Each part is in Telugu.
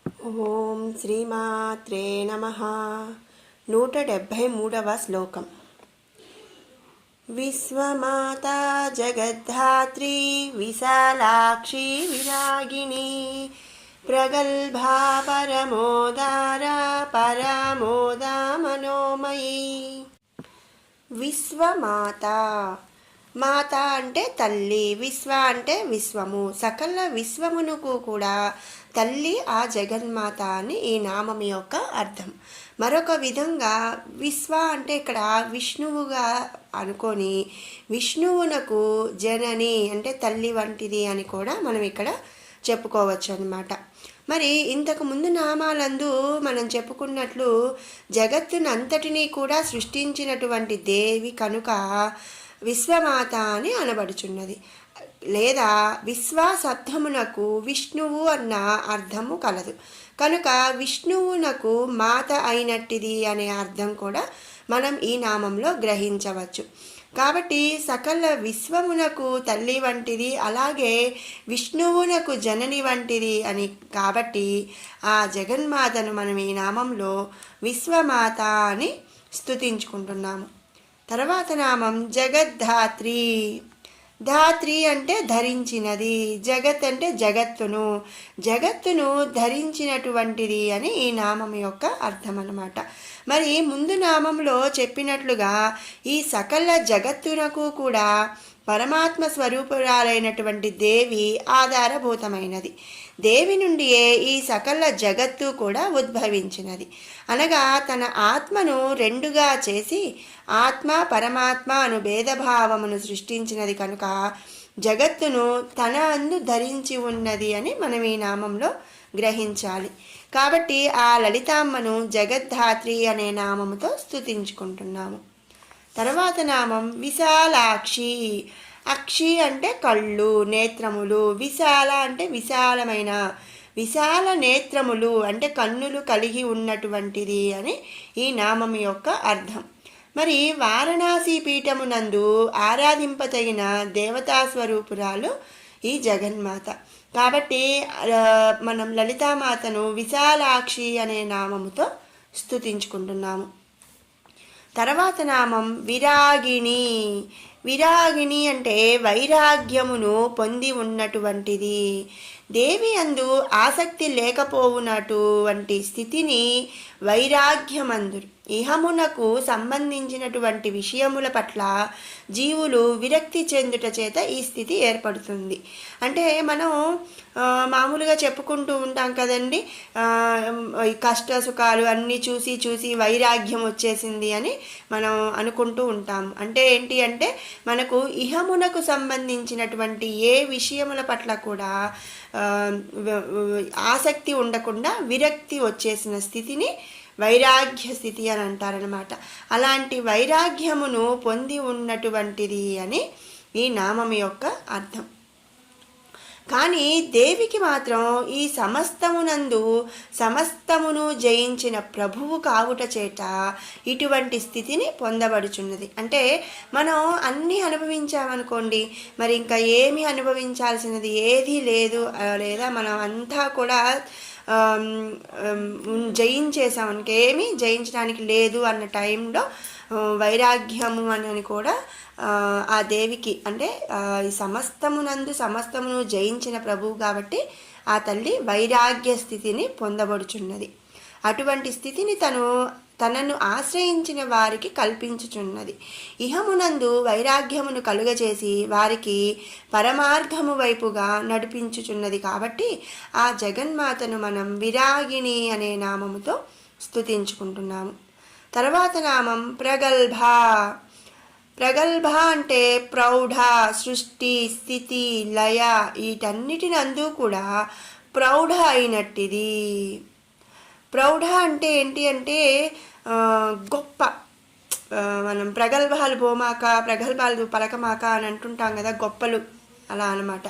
ఓం శ్రీమాత్రే నమః. 173వ శ్లోకం. విశ్వమాతా జగద్ధాత్రీ విశాలాక్షి విరాగిణి ప్రగల్భా పరమోదారా పరమోదా మనోమయీ. విశ్వమాత, మాత అంటే తల్లి, విశ్వ అంటే విశ్వము, సకల విశ్వమునకు కూడా తల్లి ఆ జగన్మాత అని ఈ నామం యొక్క అర్థం. మరొక విధంగా విశ్వ అంటే ఇక్కడ విష్ణువుగా అనుకొని విష్ణువునకు జనని అంటే తల్లి వంటిది అని కూడా మనం ఇక్కడ చెప్పుకోవచ్చు అన్నమాట. మరి ఇంతకు ముందు నామాలందు మనం చెప్పుకున్నట్లు జగత్తును అంతటినీ కూడా సృష్టించినటువంటి దేవి కనుక విశ్వమాత అని అనబడుచున్నది. లేదా విశ్వాసర్థమునకు విష్ణువు అన్న అర్థము కలదు కనుక విష్ణువునకు మాత అయినట్టిది అనే అర్థం కూడా మనం ఈ నామంలో గ్రహించవచ్చు. కాబట్టి సకల విశ్వమునకు తల్లి వంటిది, అలాగే విష్ణువునకు జనని వంటిది అని కాబట్టి ఆ జగన్మాతను మనం ఈ నామంలో విశ్వమాత అని స్తుతించుకుంటున్నాము. తర్వాత నామం జగద్ధాత్రి. ధాత్రి అంటే ధరించినది, జగత్ అంటే జగత్తును ధరించినటువంటిది అని ఈ నామం యొక్క అర్థం అన్నమాట. మరి ముందు నామంలో చెప్పినట్లుగా ఈ సకల జగత్తునకు కూడా పరమాత్మ స్వరూపురాలైనటువంటి దేవి ఆధారభూతమైనది. దేవి నుండియే ఈ సకల జగత్తు కూడా ఉద్భవించినది. అనగా తన ఆత్మను రెండుగా చేసి ఆత్మ పరమాత్మ అను భేదభావమును సృష్టించినది కనుక జగత్తును తన అందు ధరించి ఉన్నది అని మనం ఈ నామంలో గ్రహించాలి. కాబట్టి ఆ లలితామ్మను జగద్ధాత్రి అనే నామముతో స్తుతించుకుంటున్నాము. తర్వాత నామం విశాలాక్షి. అక్షి అంటే కళ్ళు, నేత్రములు. విశాల అంటే విశాలమైన, విశాల నేత్రములు అంటే కన్నులు కలిగి ఉన్నటువంటిది అని ఈ నామం యొక్క అర్థం. మరి వారణాసి పీఠమునందు ఆరాధింపతగిన దేవతా స్వరూపురాలు ఈ జగన్మాత. కాబట్టి మనం లలితామాతను విశాలాక్షి అనే నామముతో స్తుతించుకుంటున్నాము. తర్వాత నామం విరాగిణి. విరాగిణి అంటే వైరాగ్యమును పొంది ఉన్నటువంటిది. దేవి అందు ఆసక్తి లేకపోవునటువంటి స్థితిని వైరాగ్యమందురు. ఇహమునకు సంబంధించినటువంటి విషయముల పట్ల జీవులు విరక్తి చెందుట చేత ఈ స్థితి ఏర్పడుతుంది. అంటే మనం మామూలుగా చెప్పుకుంటూ ఉంటాం కదండి, కష్ట సుఖాలు అన్నీ చూసి చూసి వైరాగ్యం వచ్చేసింది అని మనం అనుకుంటూ ఉంటాం. అంటే ఏంటి అంటే మనకు ఇహమునకు సంబంధించినటువంటి ఏ విషయముల పట్ల కూడా ఆసక్తి ఉండకుండా విరక్తి వచ్చేసిన స్థితిని వైరాగ్య స్థితి అని అంటారనమాట. అలాంటి వైరాగ్యమును పొంది ఉన్నటువంటిది అని ఈ నామం యొక్క అర్థం. కానీ దేవికి మాత్రం ఈ సమస్తమును జయించిన ప్రభువు కావుట చేత ఇటువంటి స్థితిని పొందబడుచున్నది. అంటే మనం అన్నీ అనుభవించామనుకోండి, మరి ఇంకా ఏమీ అనుభవించాల్సినది ఏదీ లేదు, లేదా మనం అంతా కూడా జయించేసామనుకో, ఏమీ జయించడానికి లేదు అన్న టైంలో వైరాగ్యము అని కూడా ఆ దేవికి, అంటే ఈ సమస్తమును జయించిన ప్రభువు కాబట్టి ఆ తల్లి వైరాగ్య స్థితిని పొందబడుచున్నది. అటువంటి స్థితిని తనను ఆశ్రయించిన వారికి కల్పించుచున్నది. ఇహమునందు వైరాగ్యమును కలుగచేసి వారికి పరమార్థము వైపుగా నడిపించుచున్నది. కాబట్టి ఆ జగన్మాతను మనం విరాగిణి అనే నామముతో స్తుతించుకుంటున్నాము. తర్వాత నామం ప్రగల్భ. ప్రగల్భ అంటే ప్రౌఢ, సృష్టి, స్థితి, లయ వీటన్నిటినందు కూడా ప్రౌఢ అయినట్టిది. ప్రౌఢ అంటే ఏంటి అంటే గొప్ప. మనం ప్రగల్భాలు పోమాక, ప్రగల్భాలు పలకమాక అని అంటుంటాం కదా, గొప్పలు అలా అన్నమాట.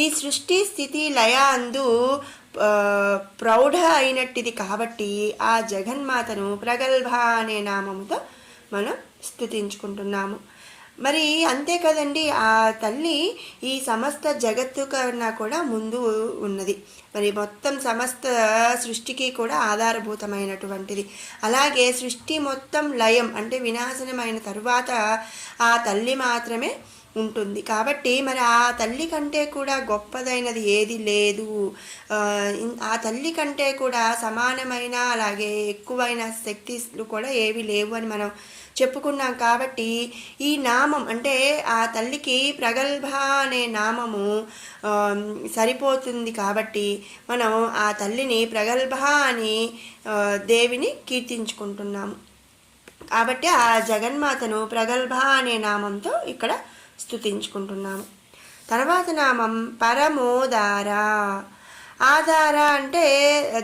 ఈ సృష్టి స్థితి లయ అందు ప్రౌఢ అయినట్టిది కాబట్టి ఆ జగన్మాతను ప్రగల్భ అనే నామముతో మనం స్తుతించుకుంటున్నాము. మరి అంతే కదండి, ఆ తల్లి ఈ సమస్త జగత్తు కన్నా కూడా ముందు ఉన్నది. మరి మొత్తం సమస్త సృష్టికి కూడా ఆధారభూతమైనటువంటిది. అలాగే సృష్టి మొత్తం లయం అంటే వినాశనమైన తరువాత ఆ తల్లి మాత్రమే ఉంటుంది. కాబట్టి మరి ఆ తల్లి కంటే కూడా గొప్పదైనది ఏది లేదు. ఆ తల్లి కంటే కూడా సమానమైన అలాగే ఎక్కువైన శక్తులు కూడా ఏవి లేవు అని మనం చెప్పుకున్నాం. కాబట్టి ఈ నామం అంటే ఆ తల్లికి ప్రగల్భ అనే నామము సరిపోతుంది. కాబట్టి మనం ఆ తల్లిని ప్రగల్భ అని దేవిని కీర్తించుకుంటున్నాము. కాబట్టి ఆ జగన్మాతను ప్రగల్భ అనే నామంతో ఇక్కడ స్తుతించుకుంటున్నాము. తర్వాత నామం పరమోదార. ఆధార అంటే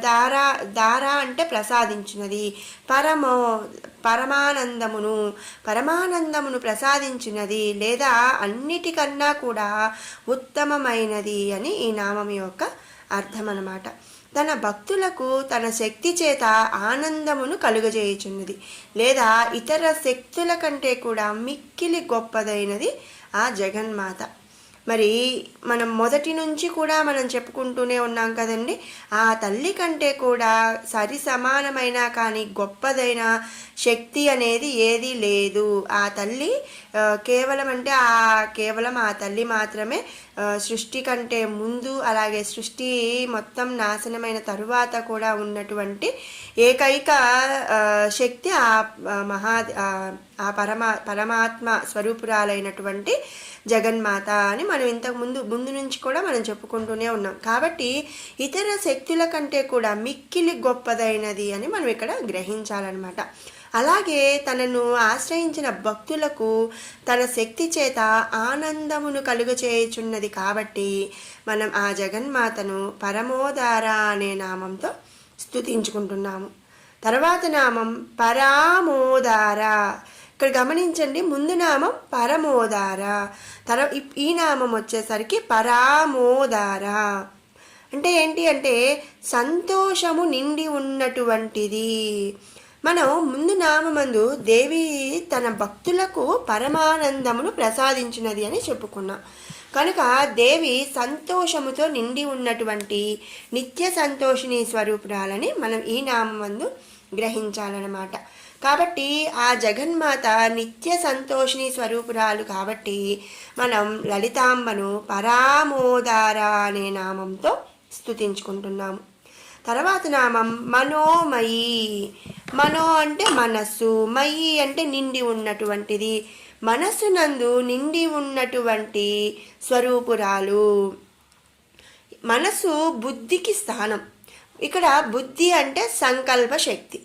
దార అంటే ప్రసాదించినది. పరమానందమును ప్రసాదించినది లేదా అన్నిటికన్నా కూడా ఉత్తమమైనది అని ఈ నామం యొక్క అర్థం అన్నమాట. తన భక్తులకు తన శక్తి చేత ఆనందమును కలుగజేయుచున్నది లేదా ఇతర శక్తుల కంటే కూడా మిక్కిలి గొప్పదైనది ఆ జగన్మాత. మరి మనం మొదటి నుంచి కూడా మనం చెప్పుకుంటూనే ఉన్నాం కదండి, ఆ తల్లి కంటే కూడా సరి సమానమైన కానీ గొప్పదైన శక్తి అనేది ఏది లేదు. ఆ తల్లి కేవలం ఆ తల్లి మాత్రమే సృష్టి కంటే ముందు అలాగే సృష్టి మొత్తం నాశనమైన తరువాత కూడా ఉన్నటువంటి ఏకైక శక్తి ఆ పరమాత్మ స్వరూపురాలైనటువంటి జగన్మాత అని మనం ముందు నుంచి కూడా మనం చెప్పుకుంటూనే ఉన్నాం. కాబట్టి ఇతర శక్తుల కంటే కూడా మిక్కిలి గొప్పదైనది అని మనం ఇక్కడ గ్రహించాలన్నమాట. అలాగే తనను ఆశ్రయించిన భక్తులకు తన శక్తి చేత ఆనందమును కలుగచేయుచున్నది. కాబట్టి మనం ఆ జగన్మాతను పరమోదార అనే నామంతో స్తుతించుకుంటున్నాము. తర్వాత నామం పరామోదార. ఇక్కడ గమనించండి, ముందు నామం పరమోదార, ఈ నామం వచ్చేసరికి పరామోదార. అంటే ఏంటి అంటే సంతోషము నిండి ఉన్నటువంటిది. మనం ముందు నామందు దేవి తన భక్తులకు పరమానందమును ప్రసాదించినది అని చెప్పుకున్నాం. కనుక దేవి సంతోషముతో నిండి ఉన్నటువంటి నిత్య సంతోషిని స్వరూపురాలని మనం ఈ నామందు గ్రహించాలన్నమాట. కాబట్టి ఆ జగన్మాత నిత్య సంతోషిని స్వరూపురాలు. కాబట్టి మనం లలితాంబను పరామోదార అనే నామంతో స్తుతించుకుంటున్నాము. తర్వాత నామం మనోమయి. మనో అంటే మనస్సు, మయి అంటే నిండి ఉన్నటువంటిది. మనస్సునందు నిండి ఉన్నటువంటి స్వరూపురాలు. మనస్సు బుద్ధికి స్థానం. ఇక్కడ బుద్ధి అంటే సంకల్ప శక్తి.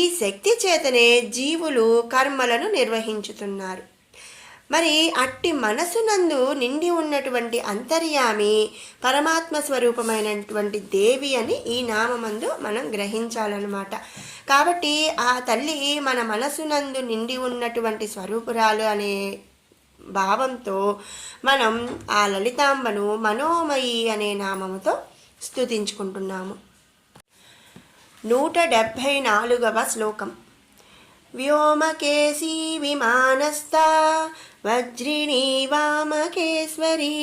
ఈ శక్తి చేతనే జీవులు కర్మలను నిర్వహించుతున్నారు. మరి అట్టి మనసునందు నిండి ఉన్నటువంటి అంతర్యామి పరమాత్మ స్వరూపమైనటువంటి దేవి అని ఈ నామందు మనం గ్రహించాలన్నమాట. కాబట్టి ఆ తల్లి మన మనసునందు నిండి ఉన్నటువంటి స్వరూపురాలు అనే భావంతో మనం ఆ లలితాంబను మనోమయి అనే నామముతో స్తుతించుకుంటున్నాము. 174వ శ్లోకం. వ్యోమకేశీ విమానస్థా వజ్రిణీ వామకేశ్వరీ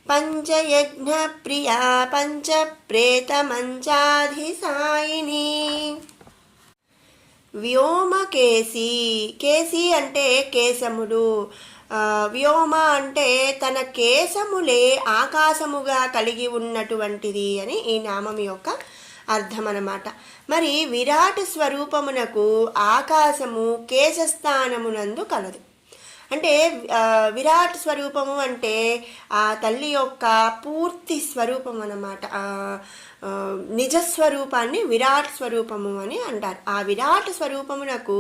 పంచయజ్ఞ ప్రియా పంచప్రేతమంచాధిసాయిని. వ్యోమకేశీ. కేశీ అంటే కేశములు. వ్యోమ అంటే తన కేశములే ఆకాశముగా కలిగి ఉన్నటువంటిది అని ఈ నామం యొక్క అర్థం అన్నమాట. మరి విరాట్ స్వరూపమునకు ఆకాశము కేశస్థానమునందు కలదు. అంటే విరాట్ స్వరూపము అంటే ఆ తల్లి యొక్క పూర్తి స్వరూపం అన్నమాట. నిజస్వరూపాన్ని విరాట్ స్వరూపము అని అంటారు. ఆ విరాట్ స్వరూపమునకు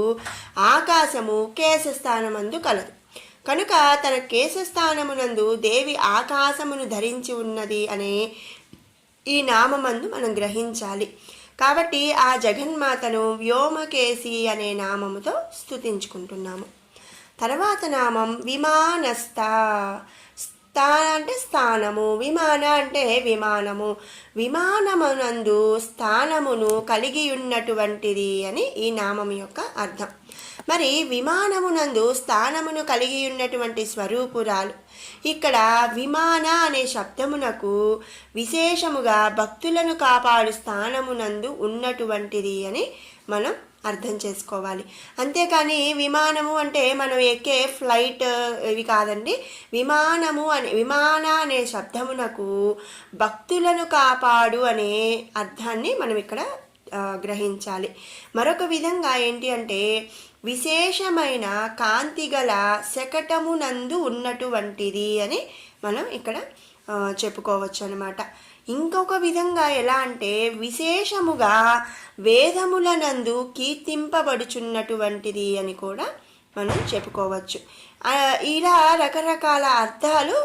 ఆకాశము కేశస్థానమందు కలదు. కనుక తన కేశస్థానమునందు దేవి ఆకాశమును ధరించి ఉన్నది అనే ఈ నామందు మనం గ్రహించాలి. కాబట్టి ఆ జగన్మాతను వ్యోమకేశి అనే నామముతో స్తుతించుకుంటున్నాము. తర్వాత నామం విమానస్థ. స్థాన అంటే స్థానము, విమాన అంటే విమానము, విమానమునందు స్థానమును కలిగి ఉన్నటువంటిది అని ఈ నామం యొక్క అర్థం. మరి విమానమునందు స్థానమును కలిగి ఉన్నటువంటి స్వరూపురాలు. ఇక్కడ విమాన అనే శబ్దమునకు విశేషముగా భక్తులను కాపాడు స్థానమునందు ఉన్నటువంటిది అని మనం అర్థం చేసుకోవాలి. అంతేకాని విమానము అంటే మనం ఎక్కే ఫ్లైట్ ఇవి కాదండి. విమాన అనే శబ్దమునకు భక్తులను కాపాడు అనే అర్థాన్ని మనం ఇక్కడ గ్రహించాలి. మరొక విధంగా ఏంటి అంటే విశేషమైన కాంతిగల శకటమునందు ఉన్నటువంటిది అని మనం ఇక్కడ చెప్పుకోవచ్చు అన్నమాట. ఇంకొక విధంగా ఎలా అంటే విశేషముగా వేదములనందు కీర్తింపబడుచున్నటువంటిది అని కూడా మనం చెప్పుకోవచ్చు. ఇలా రకరకాల అర్థాలు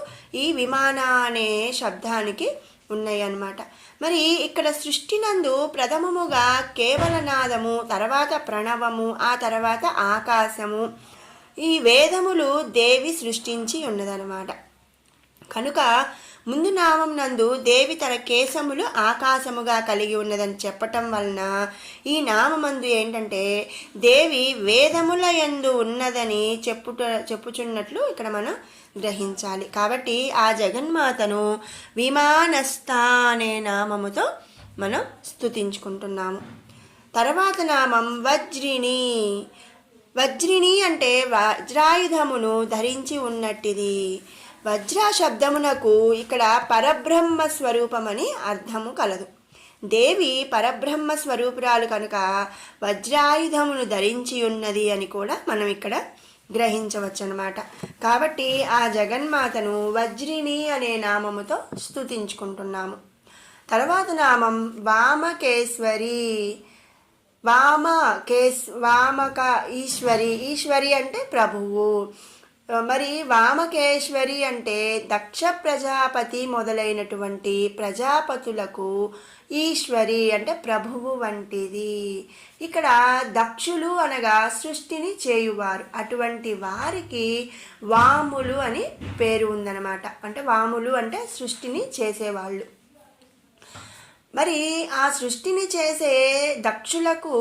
ఈ విమాన అనే శబ్దానికి ఉన్నాయి అన్నమాట. మరి ఇక్కడ సృష్టినందు ప్రథమముగా కేవలనాదము, తర్వాత ప్రణవము, ఆ తర్వాత ఆకాశము, ఈ వేదములు దేవి సృష్టించి ఉన్నదన్నమాట. కనుక ముందు నామం నందు దేవి తన కేశములు ఆకాశముగా కలిగి ఉన్నదని చెప్పటం వలన ఈ నామందు ఏంటంటే దేవి వేదముల యందు ఉన్నదని చెప్పుచున్నట్లు ఇక్కడ మనం గ్రహించాలి. కాబట్టి ఆ జగన్మాతను విమానస్థ అనే నామముతో మనం స్తుతించుకుంటున్నాము. తర్వాత నామం వజ్రిణి. వజ్రిణి అంటే వజ్రాయుధమును ధరించి ఉన్నట్టిది. వజ్ర శబ్దమునకు ఇక్కడ పరబ్రహ్మ స్వరూపమని అర్థము కలదు. దేవి పరబ్రహ్మ స్వరూపురాలు కనుక వజ్రాయుధమును ధరించి ఉన్నది అని కూడా మనం ఇక్కడ గ్రహించవచ్చు అన్నమాట. కాబట్టి ఆ జగన్మాతను వజ్రిణి అనే నామముతో స్తుతించుకుంటున్నాము. తర్వాత నామం వామకేశ్వరి. వామక ఈశ్వరి. ఈశ్వరి అంటే ప్రభువు. మరి వామకేశ్వరి అంటే దక్ష ప్రజాపతి మొదలైనటువంటి ప్రజాపతులకు ఈశ్వరి అంటే ప్రభువు వంటిది. ఇక్కడ దక్షులు అనగా సృష్టిని చేయువారు, అటువంటి వారికి వాములు అని పేరు ఉందన్నమాట. అంటే వాములు అంటే సృష్టిని చేసేవాళ్ళు. మరి ఆ సృష్టిని చేసే దక్షులకు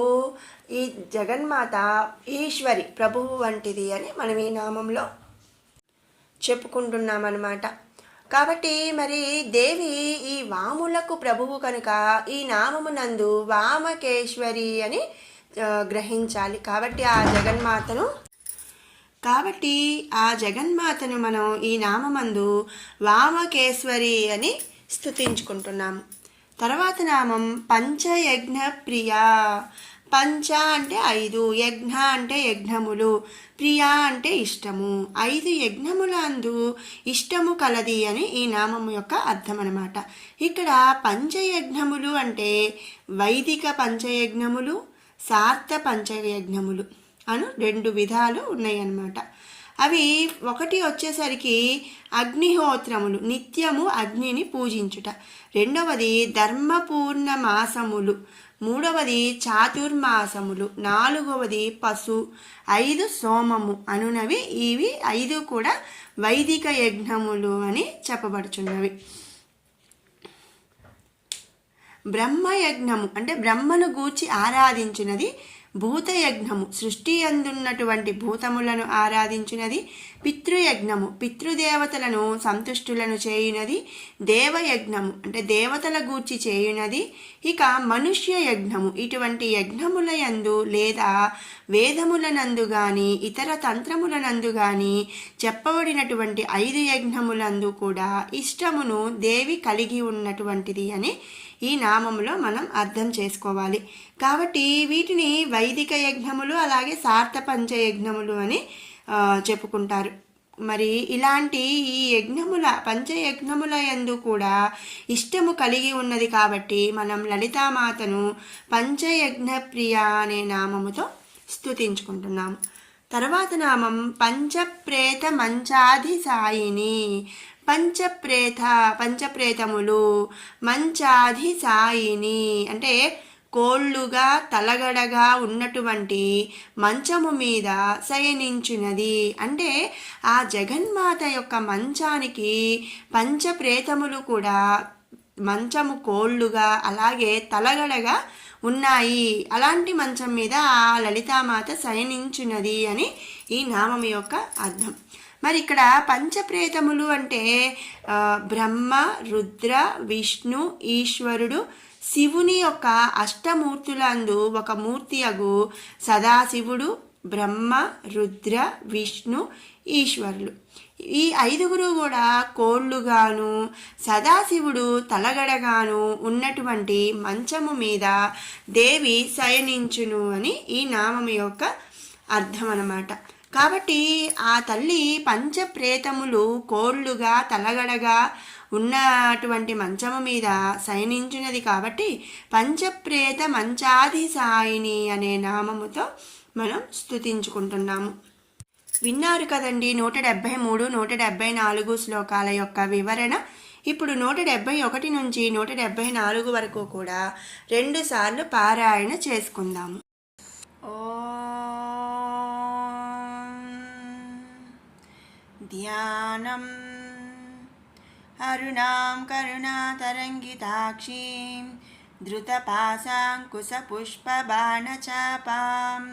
ఈ జగన్మాత ఈశ్వరి ప్రభువు వంటిది అని మనం ఈ నామంలో చెప్పుకుంటున్నామన్నమాట. కాబట్టి మరి దేవి ఈ వాములకు ప్రభువు కనుక ఈ నామమునందు వామకేశ్వరి అని గ్రహించాలి. కాబట్టి ఆ జగన్మాతను మనం ఈ నామమందు వామకేశ్వరి అని స్తుతించుకుంటున్నాము. తర్వాత నామం పంచయజ్ఞ ప్రియ. పంచ అంటే 5, యజ్ఞ అంటే యజ్ఞములు, ప్రియ అంటే ఇష్టము. 5 యజ్ఞములందు ఇష్టము కలది అని ఈ నామము యొక్క అర్థం అన్నమాట. ఇక్కడ పంచయజ్ఞములు అంటే వైదిక పంచయజ్ఞములు, సార్థ పంచయజ్ఞములు అను 2 విధాలు ఉన్నాయి అన్నమాట. అవి ఒకటి వచ్చేసరికి అగ్నిహోత్రములు, నిత్యము అగ్నిని పూజించుట. రెండవది ధర్మపూర్ణ మాసములు. మూడవది చాతుర్మాసములు. నాలుగవది పశు. 5 సోమము అనునవి. ఇవి 5 కూడా వైదిక యజ్ఞములు అని చెప్పబడుచున్నవి. బ్రహ్మయజ్ఞము అంటే బ్రహ్మను గూర్చి ఆరాధించినది. భూతయజ్ఞము సృష్టి అందున్నటువంటి భూతములను ఆరాధించినది. పితృయజ్ఞము పితృదేవతలను సంతుష్టులను చేయునది. దేవయజ్ఞము అంటే దేవతల గూర్చి చేయునది. ఇక మనుష్య యజ్ఞము ఇటువంటి యజ్ఞముల యందు లేదా వేదములనందు గాని ఇతర తంత్రములనందు గాని చెప్పబడినటువంటి 5 యజ్ఞములందు కూడా ఇష్టమును దేవి కలిగి ఉన్నటువంటిది అని ఈ నామములో మనం అర్థం చేసుకోవాలి. కాబట్టి వీటిని వైదిక యజ్ఞములు అలాగే సార్థ పంచయజ్ఞములు అని చెప్పుకుంటారు. మరి ఇలాంటి ఈ పంచయజ్ఞముల యందు కూడా ఇష్టము కలిగి ఉన్నది కాబట్టి మనం లలితామాతను పంచయజ్ఞ ప్రియ అనే నామముతో స్తుతించుకుంటున్నాము. తర్వాత నామం పంచప్రేత మంచాధిసాయిని. పంచప్రేతములు మంచాధిసాయిని అంటే కోళ్ళుగా తలగడగా ఉన్నటువంటి మంచము మీద శయనించున్నది. అంటే ఆ జగన్మాత యొక్క మంచానికి పంచప్రేతములు కూడా మంచము కోళ్ళుగా అలాగే తలగడగా ఉన్నాయి. అలాంటి మంచం మీద ఆ లలితామాత శయనించున్నది అని ఈ నామం యొక్క అర్థం. మరి ఇక్కడ పంచప్రేతములు అంటే బ్రహ్మ, రుద్ర, విష్ణు, ఈశ్వరుడు, శివుని యొక్క అష్టమూర్తులందు ఒక మూర్తి అగు సదాశివుడు, బ్రహ్మ, రుద్ర, విష్ణు, ఈశ్వరులు. ఈ ఐదుగురు కూడా కోళ్ళుగాను సదాశివుడు తలగడగాను ఉన్నటువంటి మంచము మీద దేవి శయనించును అని ఈ నామం యొక్క అర్థం అన్నమాట. కాబట్టి ఆ తల్లి పంచప్రేతములు కోళ్ళుగా తలగడగా ఉన్నటువంటి మంచము మీద శయనించినది కాబట్టి పంచప్రేత మంచాధిసాయిని అనే నామముతో మనం స్తుతించుకుంటున్నాము. విన్నారు కదండి 173, 174 శ్లోకాల యొక్క వివరణ. ఇప్పుడు 171 నుంచి 174 వరకు కూడా 2 సార్లు పారాయణ చేసుకుందాము. ధ్యానం అరుణాం కరుణాతరంగితాక్షీం ధృతపాశాంకుశపుష్పబాణచాపాం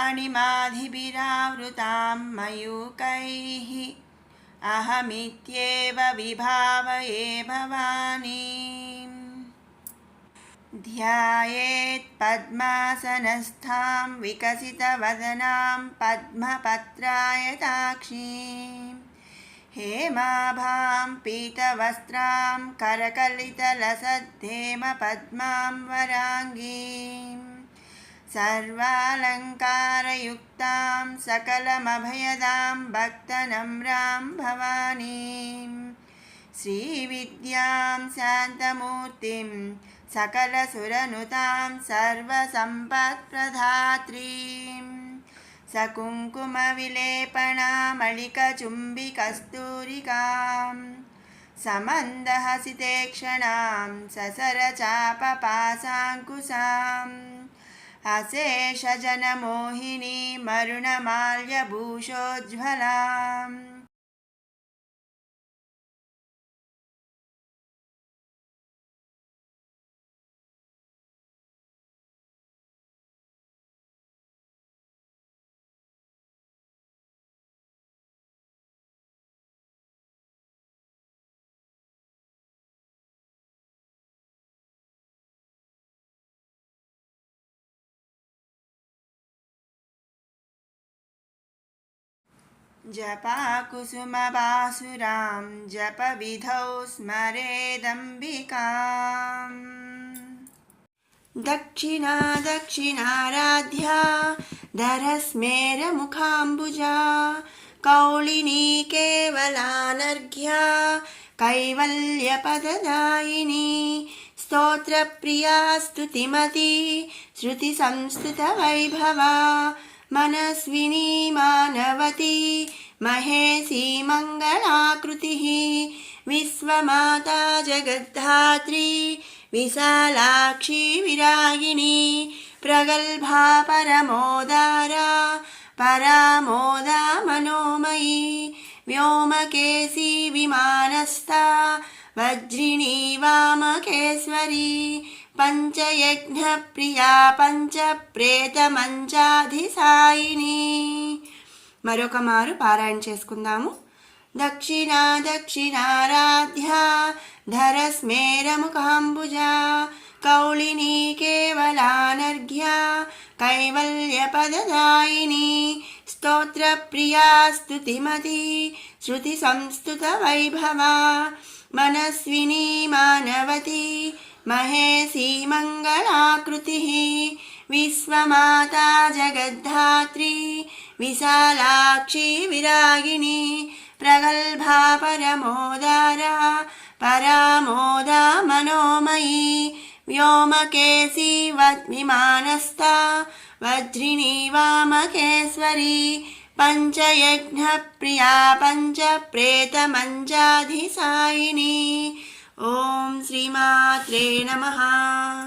అణిమాధిభిరావృతాం మయూకైః అహమిత్యేవ విభావయే భవానీం. ధ్యాయేత్ పద్మాసనస్థాం వికసితవదనాం పద్మపత్రాయతాక్షీం హేమాభాం పీతవస్త్రాం కరకలితలసద్ధేమ పద్మాం వరాంగీం సర్వాలంకారయుక్తాం సకలమభయదాం భక్తనమ్రాం భవానీం శ్రీవిద్యాం శాంతమూర్తిం సకలసురనుతాం సర్వసంపత్ప్రదాత్రీం సకుంకుమవిలేపనామళికచుంబికస్తూరికాం సమందహసితేక్షణాం ససరచాపపాశాంకుశాం అశేషజనమోహినీ మరుణమాల్యభూషోజ్వలాం. జపాకుసుమబాసురాం జపవిధౌ స్మరేదంబికాం. దక్షిణా దక్షిణారాధ్యా ధరస్మేరముఖాంబుజా కౌళినీ కేవలానర్ఘ్యా కైవల్యపదదాయిని స్తోత్రప్రియా స్తుతిమతి శృతి సంస్థిత వైభవా మనస్వినీ మానవతి మహేశీ మంగళాకృతి విశ్వమాతా జగద్ధాత్రి విశాలాక్షి విరాగిణి ప్రగల్భా పరమోదారా పరామోదా మనోమయీ వ్యోమకేశీ విమానస్థా వజ్రిణీ వామకేశ్వరీ పంచయజ్ఞ ప్రియా పంచప్రేతమంచాధిసాయిని. మరొక మారు పారాయణ చేసుకుందాము. దక్షిణా దక్షిణారాధ్యా ధరస్మేరముఖాంబుజా కౌళినీ కేవలానర్ఘ్యా కైవల్యపదదాయిని స్తోత్రప్రియా స్తుతిమతి శృతి సంస్థుత వైభవా మనస్వినీ మానవతి మహేశీ మంగళాకృతి విశ్వమాతా జగద్ధాత్రి విశాలాక్షి విరాగిణి ప్రగల్భా పరమోదారా పరామోదా మనోమయీ వ్యోమకేశీ విమానస్థా వజ్రిణీ వామకేశ్వరీ పంచయజ్ఞ ప్రియా పంచప్రేతమంచాధిసాయిని. ఓం శ్రీమాత్రే నమః.